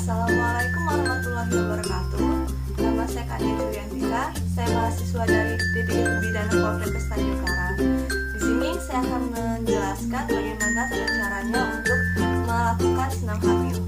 Assalamualaikum warahmatullahi wabarakatuh. Nama saya Kania Juliantika. Saya mahasiswa dari DPI Bidana Poltekkes Tanjung Karang. Di sini saya akan menjelaskan bagaimana caranya untuk melakukan senam hamil.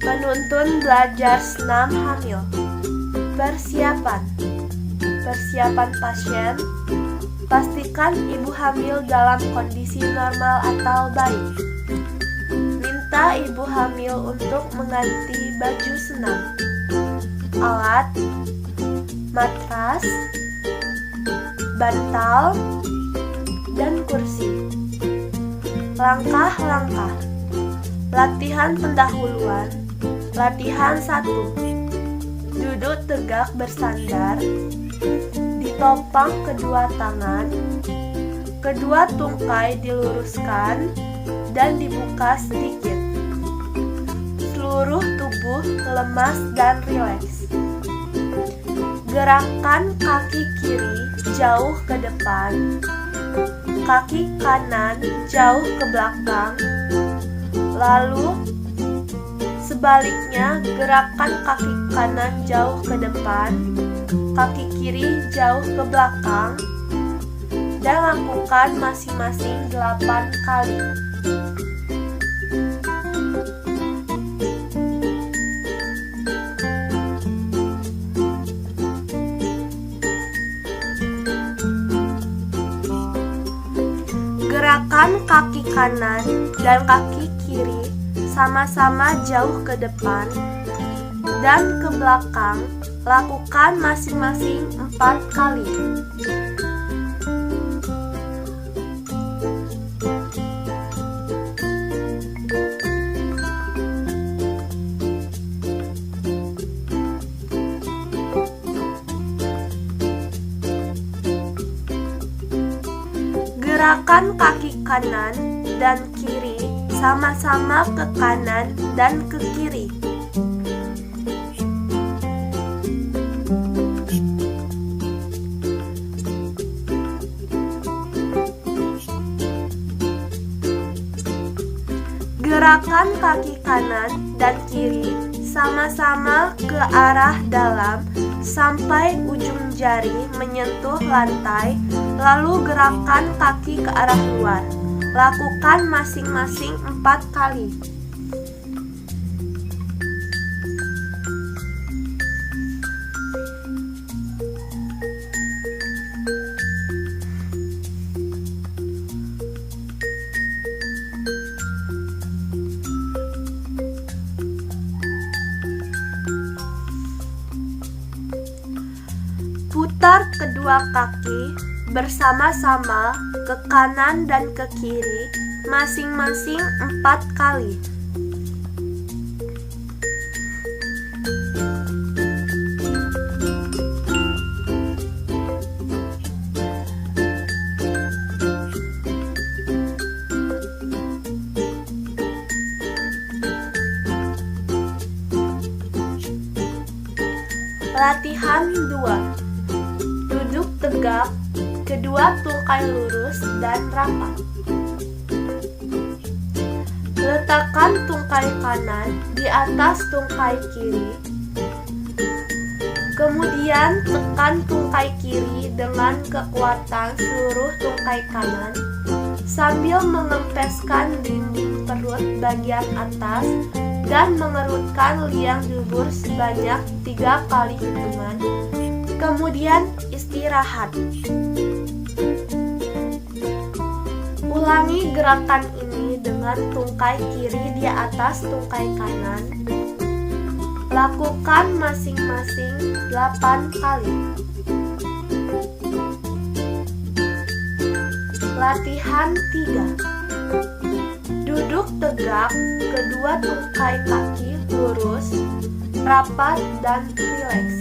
Menuntun belajar senam hamil. Persiapan pasien. Pastikan ibu hamil dalam kondisi normal atau baik. Minta ibu hamil untuk mengganti baju senam. Alat, matras, bantal, dan kursi. Langkah-langkah. Latihan pendahuluan. Latihan 1. Duduk tegak bersandar. Ditopang kedua tangan. Kedua tungkai diluruskan dan dibuka sedikit. Seluruh tubuh lemas dan rileks. Gerakan kaki kiri jauh ke depan, kaki kanan jauh ke belakang. Lalu sebaliknya, gerakan kaki kanan jauh ke depan, kaki kiri jauh ke belakang, dan lakukan masing-masing 8 kali. Gerakan kaki kanan dan kaki kiri sama-sama jauh ke depan dan ke belakang. Lakukan masing-masing 4 kali. Gerakan kaki kanan dan kiri sama-sama ke kanan dan ke kiri. Gerakan kaki kanan dan kiri sama-sama ke arah dalam sampai ujung jari menyentuh lantai, lalu gerakan kaki ke arah luar. Lakukan masing-masing 4 kali. Putar kedua kaki bersama-sama ke kanan dan ke kiri masing-masing 4 kali. Latihan 2. Duduk tegak, kedua tungkai lurus dan rapat. Letakkan tungkai kanan di atas tungkai kiri. Kemudian tekan tungkai kiri dengan kekuatan seluruh tungkai kanan sambil mengempeskan dinding perut bagian atas dan mengerutkan liang dubur sebanyak 3 kali hitungan. Kemudian istirahat. Ulangi gerakan ini dengan tungkai kiri di atas tungkai kanan. Lakukan masing-masing 8 kali. Latihan 3. Duduk tegak, kedua tungkai kaki lurus, rapat dan rileks.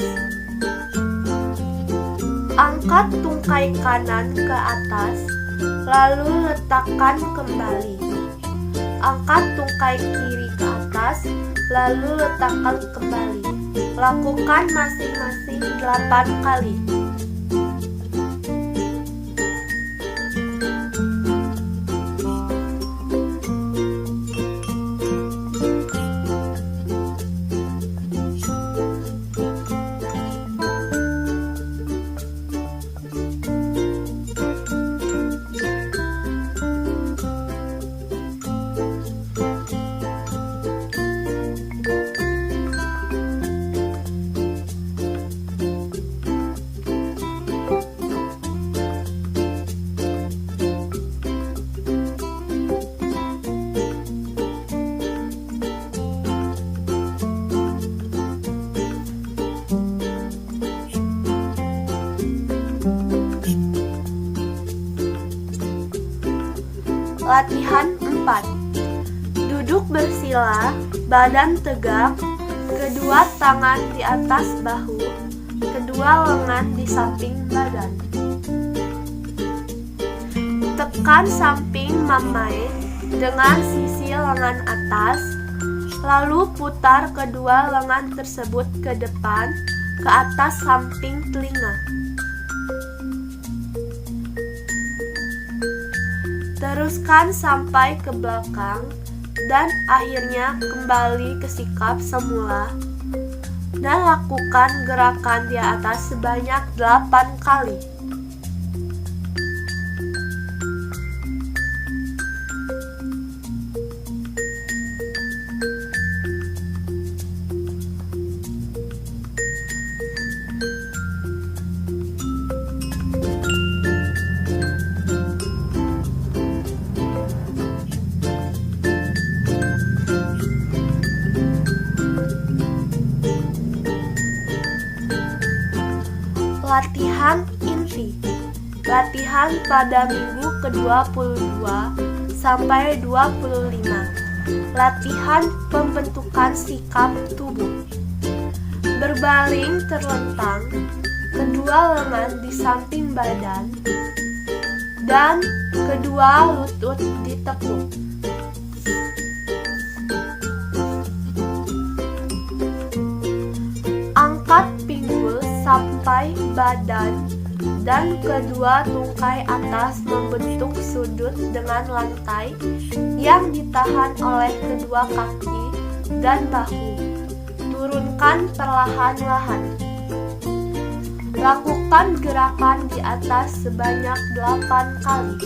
Angkat tungkai kanan ke atas, lalu letakkan kembali. Angkat tungkai kiri ke atas, lalu letakkan kembali. Lakukan masing-masing 8 kali. Latihan 4. Duduk bersila, badan tegak, kedua tangan di atas bahu, kedua lengan di samping badan. Tekan samping mamae dengan sisi lengan atas, lalu putar kedua lengan tersebut ke depan, ke atas samping telinga. Teruskan sampai ke belakang dan akhirnya kembali ke sikap semula dan lakukan gerakan di atas sebanyak 8 kali. Latihan inti. Latihan pada minggu ke-22 sampai 25. Latihan pembentukan sikap tubuh. Berbaring terlentang, kedua lengan di samping badan dan kedua lutut ditekuk. Angkat pinggul sampai badan dan kedua tungkai atas membentuk sudut dengan lantai yang ditahan oleh kedua kaki dan bahu. Turunkan perlahan-lahan. Lakukan gerakan di atas sebanyak 8 kali.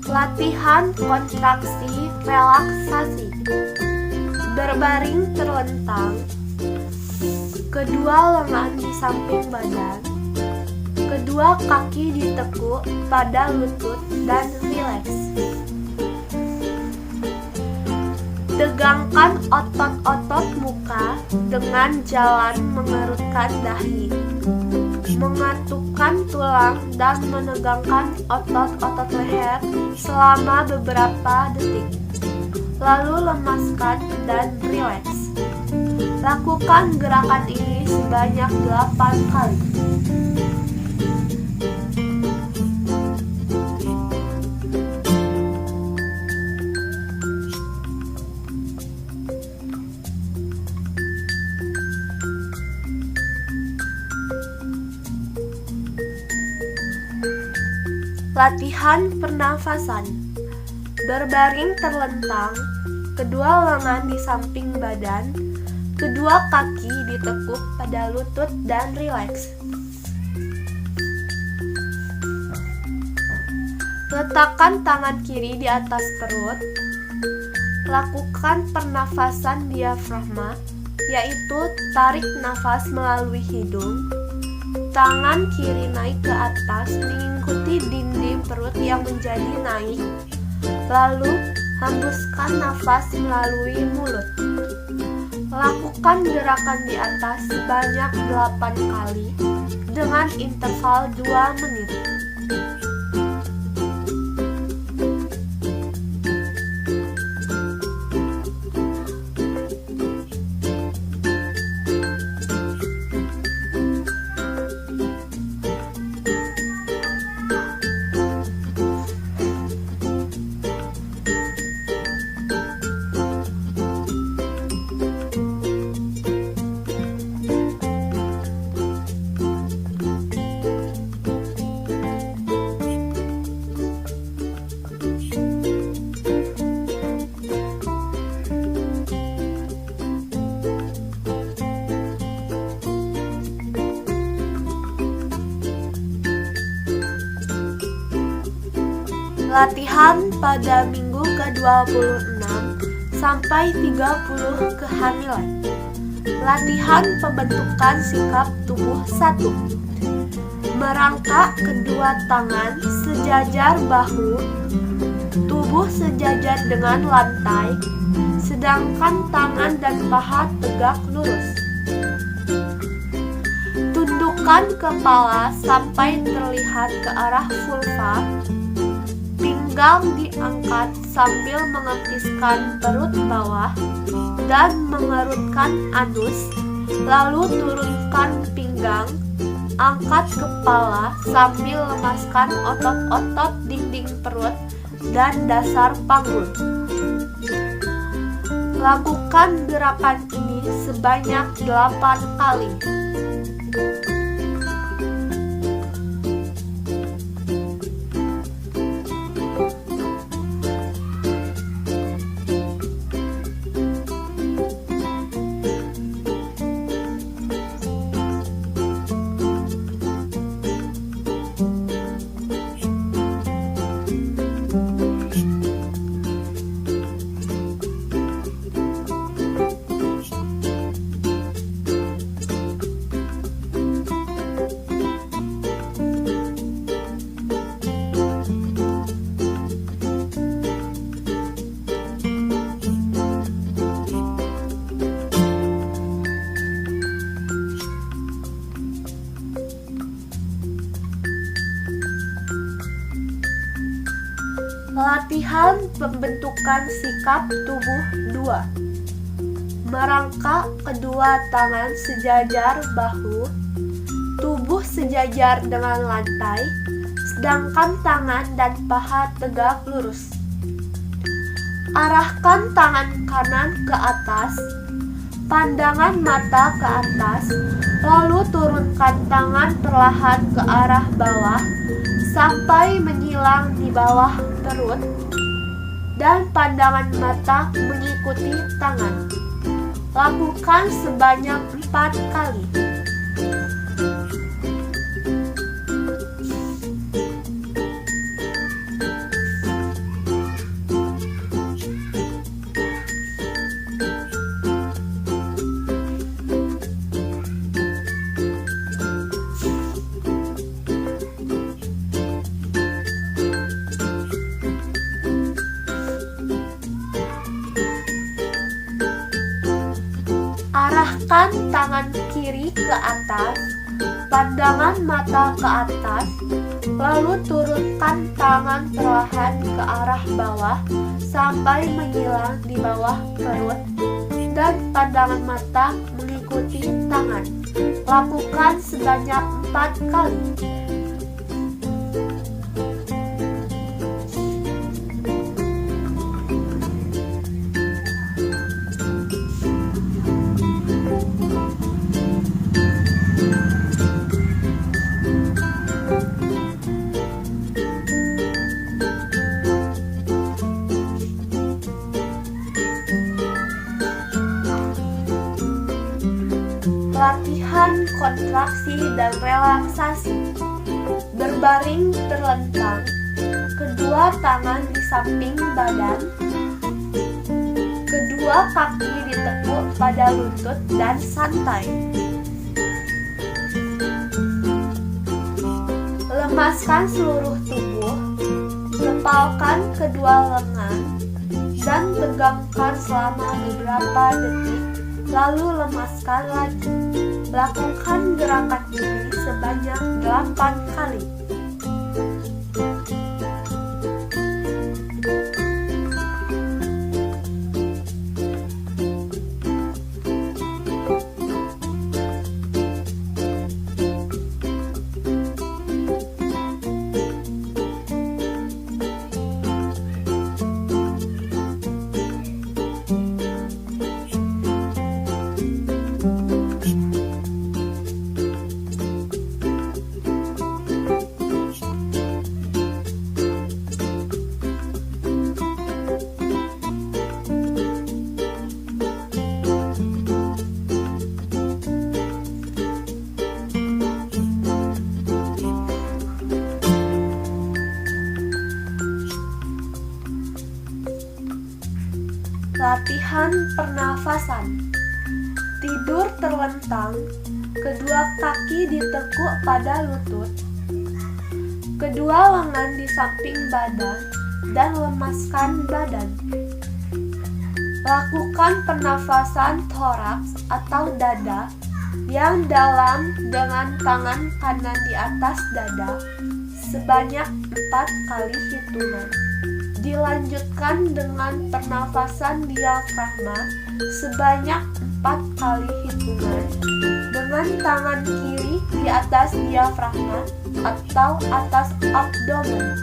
Latihan kontraksi relaksasi. Berbaring terlentang, kedua lengan di samping badan, kedua kaki ditekuk pada lutut dan rileks. Tegangkan otot-otot muka dengan jalan mengerutkan dahi, mengatupkan tulang dan menegangkan otot-otot leher selama beberapa detik. Lalu lemaskan dan rileks. Lakukan gerakan ini sebanyak 8 kali. Latihan pernafasan. Berbaring terlentang, kedua lengan di samping badan, kedua kaki ditekuk pada lutut dan rileks. Letakkan tangan kiri di atas perut. Lakukan pernafasan diafragma, yaitu tarik nafas melalui hidung. Tangan kiri naik ke atas mengikuti dinding perut yang menjadi naik. Lalu hembuskan nafas melalui mulut. Lakukan gerakan di atas sebanyak 8 kali dengan interval 2 menit. Latihan pada minggu ke-26 sampai 30 kehamilan. Latihan pembentukan sikap tubuh 1. Merangkak kedua tangan sejajar bahu, tubuh sejajar dengan lantai, sedangkan tangan dan paha tegak lurus. Tundukkan kepala sampai terlihat ke arah vulva. Pinggang diangkat sambil mengepeskan perut bawah dan mengerutkan anus, lalu turunkan pinggang, angkat kepala sambil lemaskan otot-otot dinding perut dan dasar panggul. Lakukan gerakan ini sebanyak 8 kali. Latihan pembentukan sikap tubuh 2. Merangkak kedua tangan sejajar bahu, tubuh sejajar dengan lantai, sedangkan tangan dan paha tegak lurus. Arahkan tangan kanan ke atas, pandangan mata ke atas, lalu turunkan tangan perlahan ke arah bawah sampai menyilang di bawah perut, dan pandangan mata mengikuti tangan. Lakukan sebanyak 4 kali. Arahkan tangan kiri ke atas, pandangan mata ke atas, lalu turunkan tangan perlahan ke arah bawah sampai menghilang di bawah perut, dan pandangan mata mengikuti tangan. Lakukan sebanyak 4 kali. Latihan kontraksi dan relaksasi. Berbaring terlentang, kedua tangan di samping badan, kedua kaki ditekuk pada lutut dan santai. Lemaskan seluruh tubuh, kepalkan kedua lengan, dan tegangkan selama beberapa detik, lalu lemaskan lagi. Lakukan gerakan ini sebanyak 8 kali. Latihan pernafasan. Tidur terlentang, kedua kaki ditekuk pada lutut, kedua lengan di samping badan, dan lemaskan badan. Lakukan pernafasan toraks atau dada yang dalam dengan tangan kanan di atas dada sebanyak 4 kali hitungan. Dilanjutkan dengan pernafasan diafragma sebanyak 4 kali hitungan dengan tangan kiri di atas diafragma atau atas abdomen.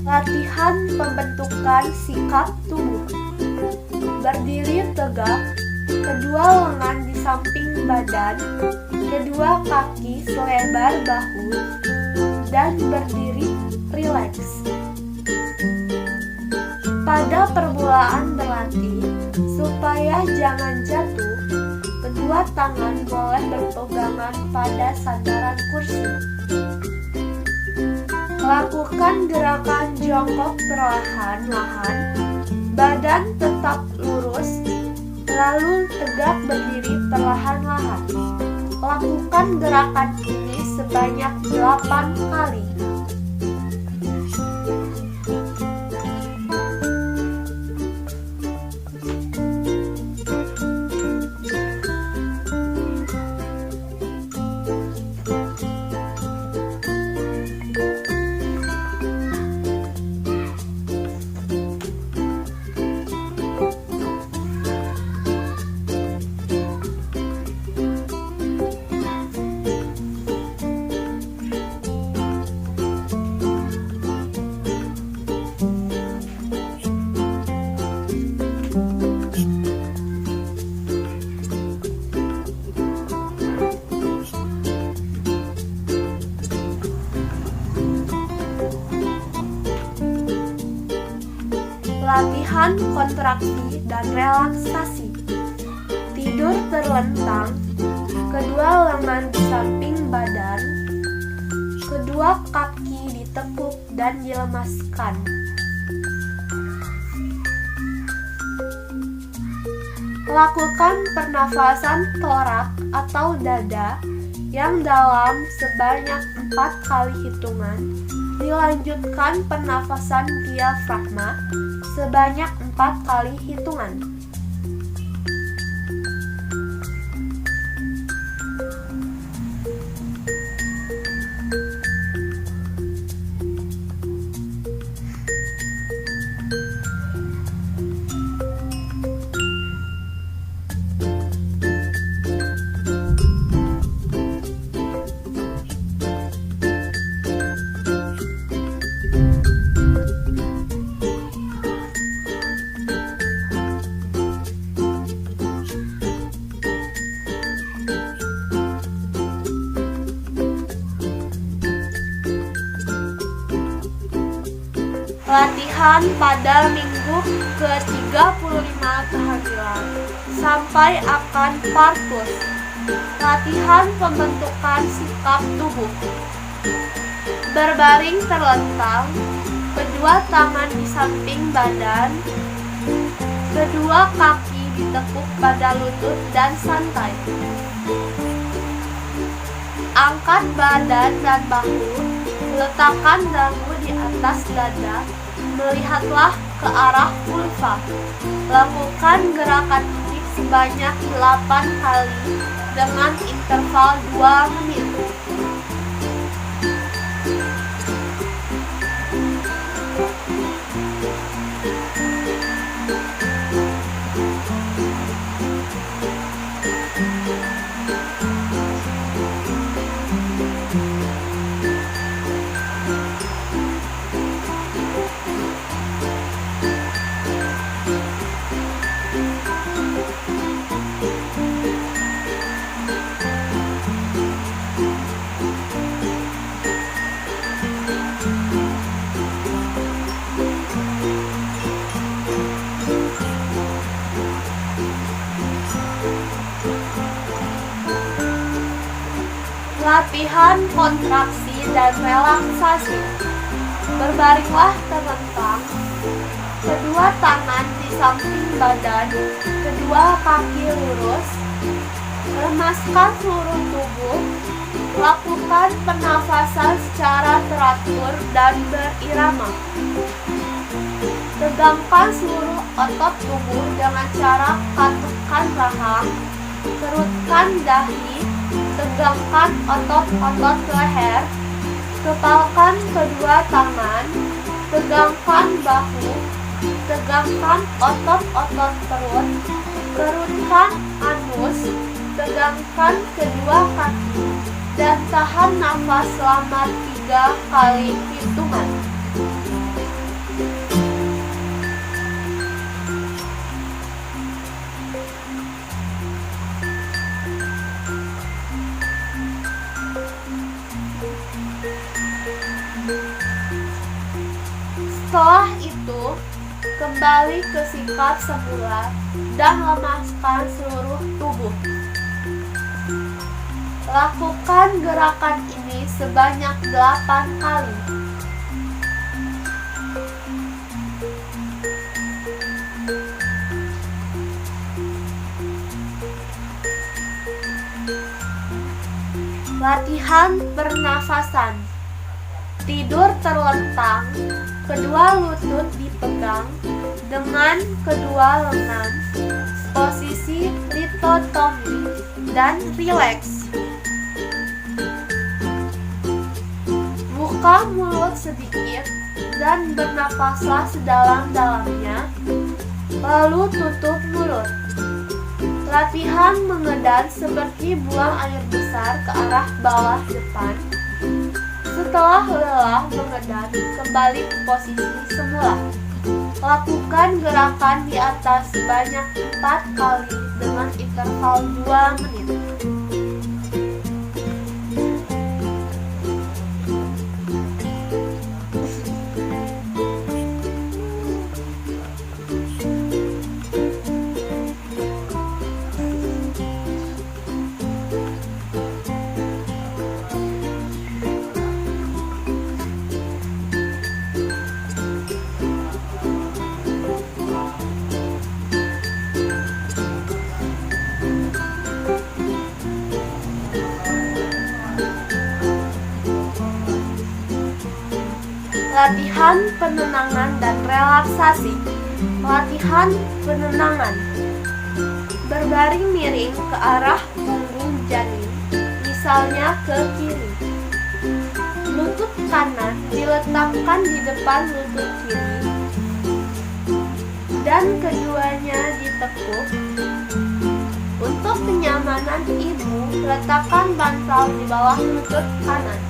Latihan pembentukan sikap tubuh. Berdiri tegak, kedua lengan di samping badan, kedua kaki selebar bahu, dan berdiri rileks. Pada permulaan berlatih, supaya jangan jatuh, kedua tangan boleh berpegangan pada sandaran kursi. Lakukan gerakan jongkok perlahan-lahan, badan tetap lurus, lalu tegak berdiri perlahan-lahan. Lakukan gerakan ini sebanyak 8 kali. Latihan kontraksi dan relaksasi. Tidur terlentang, kedua lengan di samping badan, kedua kaki ditekuk dan dilemaskan. Lakukan pernafasan torak atau dada yang dalam sebanyak 4 kali hitungan. Dilanjutkan pernafasan diafragma sebanyak 4 kali hitungan. Latihan pada minggu ke-35 kehamilan sampai akan partus. Latihan pembentukan sikap tubuh. Berbaring terlentang, kedua tangan di samping badan, kedua kaki ditekuk pada lutut dan santai. Angkat badan dan bahu, letakkan dagu di atas dada, melihatlah ke arah vulva. Lakukan gerakan ini sebanyak 8 kali dengan interval 2 menit. Latihan kontraksi dan relaksasi. Berbaringlah terlentang, kedua tangan di samping badan, kedua kaki lurus. Lemaskan seluruh tubuh. Lakukan pernafasan secara teratur dan berirama. Tegangkan seluruh otot tubuh dengan cara katukkan rahang, kerutkan dahi, tegangkan otot-otot leher, kepalkan kedua tangan, tegangkan bahu, tegangkan otot-otot perut, kerutkan anus, tegangkan kedua kaki, dan tahan nafas selama 3 kali hitungan. Setelah itu, kembali ke sikap semula dan lemaskan seluruh tubuh. Lakukan gerakan ini sebanyak 8 kali. Latihan pernafasan. Tidur terlentang, kedua lutut dipegang dengan kedua lengan, posisi litotomi, dan rileks. Buka mulut sedikit dan bernafaslah sedalam-dalamnya, lalu tutup mulut. Latihan mengedan seperti buang air besar ke arah bawah depan. Setelah lelah mengedan, kembali ke posisi semula. Lakukan gerakan di atas sebanyak 4 kali dengan interval 2 menit. Latihan penenangan dan relaksasi. Latihan penenangan. Berbaring miring ke arah punggung janin, misalnya ke kiri. Lutut kanan diletakkan di depan lutut kiri dan keduanya ditekuk. Untuk kenyamanan ibu, letakkan bantal di bawah lutut kanan.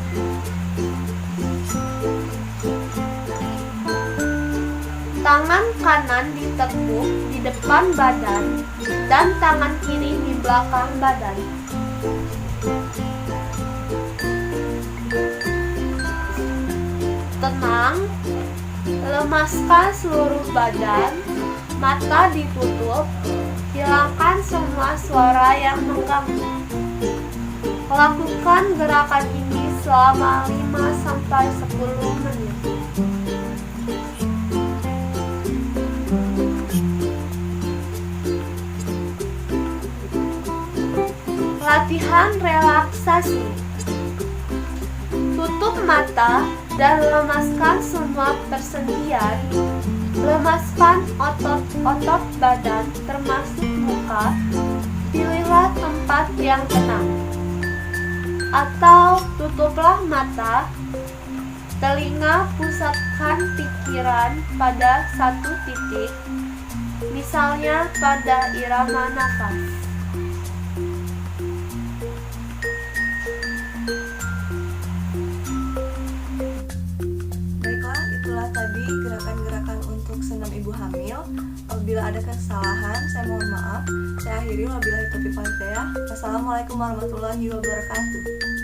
Tangan kanan ditekuk di depan badan dan tangan kiri di belakang badan. Tenang, lemaskan seluruh badan, mata ditutup, hilangkan semua suara yang mengganggu. Lakukan gerakan ini selama 5-10 menit. Latihan relaksasi. Tutup mata dan lemaskan semua persendian. Lemaskan otot-otot badan termasuk muka. Pilihlah tempat yang tenang. Atau tutuplah mata. Telinga pusatkan pikiran pada satu titik, misalnya pada irama nafas. Tadi gerakan-gerakan untuk senam ibu hamil. Apabila ada kesalahan, saya mohon maaf. Saya akhiri, wabillahi taufiq wal hidayah. Wassalamualaikum warahmatullahi wabarakatuh.